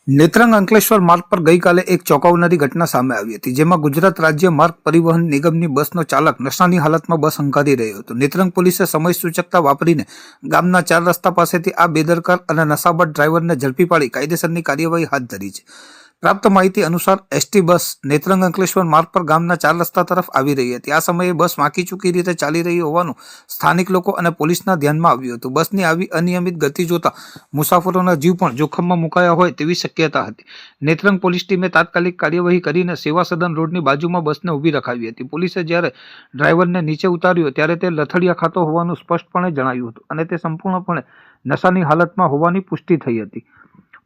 નેત્રંગ અંકલેશ્વર માર્ગ પર ગઈકાલે એક ચોંકાવનારી ઘટના સામે આવી હતી, જેમાં ગુજરાત રાજ્ય માર્ગ પરિવહન નિગમની બસનો ચાલક નશાની હાલતમાં બસ હંકારી રહ્યો હતો. નેત્રંગ પોલીસે સમય સૂચકતા વાપરીને ગામના 4 રસ્તા પાસેથી આ બેદરકાર અને નશાબત ડ્રાઈવરને ઝડપી પાડી કાયદેસરની કાર્યવાહી હાથ ધરી છે. પ્રાપ્ત માહિતી અનુસાર એસટી બસ નેત્રંગ અંકલેશ્વર માર્ગ પર ગામના 4 રસ્તા તરફ આવી રહી હતી. આ સમયે બસ વાંકી ચૂકી રીતે ચાલી રહી હોવાનું સ્થાનિક લોકો અને પોલીસના ધ્યાનમાં આવ્યું હતું. બસની આવી અનિયમિત ગતિ જોતા મુસાફરોના જીવ પણ જોખમમાં મુકાયા હોય તેવી શક્યતા હતી. નેત્રંગ પોલીસ ટીમે તાત્કાલિક કાર્યવાહી કરીને સેવા સદન રોડની બાજુમાં બસને ઊભી રખાવી હતી. પોલીસે જ્યારે ડ્રાઈવરને નીચે ઉતાર્યો ત્યારે તે લથડિયા ખાતો હોવાનું સ્પષ્ટપણે જણાવ્યું હતું અને તે સંપૂર્ણપણે નશાની હાલતમાં હોવાની પુષ્ટિ થઈ હતી.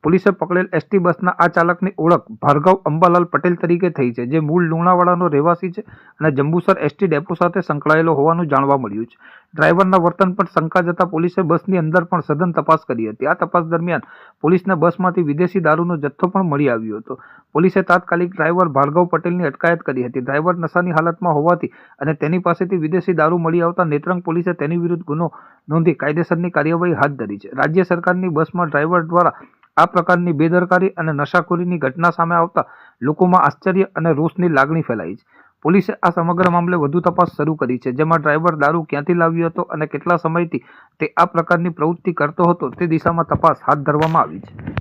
પોલીસે પકડેલ એસટી બસના આ ચાલકની ઓળખ ભાર્ગવ અંબાલાલ પટેલ તરીકે થઈ છે, જે મૂળ લુણાવાડાનો રહેવાસી છે અને જંબુસર એસટી ડેપો સાથે સંકળાયેલો હોવાનું જાણવા મળ્યું છે. ડ્રાઈવરના વર્તન પર શંકા જતા પોલીસે બસની અંદર પણ સઘન તપાસ કરી હતી. આ તપાસ દરમિયાન પોલીસને બસમાંથી વિદેશી દારૂનો જથ્થો પણ મળી આવ્યો હતો. પોલીસે તાત્કાલિક ડ્રાઈવર ભાર્ગવ પટેલની અટકાયત કરી હતી. ડ્રાઈવર નશાની હાલતમાં હોવાથી અને તેની પાસેથી વિદેશી દારૂ મળી આવતા નેત્રંગ પોલીસે તેની વિરુદ્ધ ગુનો નોંધી કાયદેસરની કાર્યવાહી હાથ ધરી છે. રાજ્ય સરકારની બસમાં ડ્રાઈવર દ્વારા આ પ્રકારની બેદરકારી અને નશાખોરીની ઘટના સામે આવતા લોકોમાં આશ્ચર્ય અને રોષની લાગણી ફેલાઈ છે. પોલીસે આ સમગ્ર મામલે વધુ તપાસ શરૂ કરી છે, જેમાં ડ્રાઈવર દારૂ ક્યાંથી લાવ્યો હતો અને કેટલા સમયથી તે આ પ્રકારની પ્રવૃત્તિ કરતો હતો તે દિશામાં તપાસ હાથ ધરવામાં આવી છે.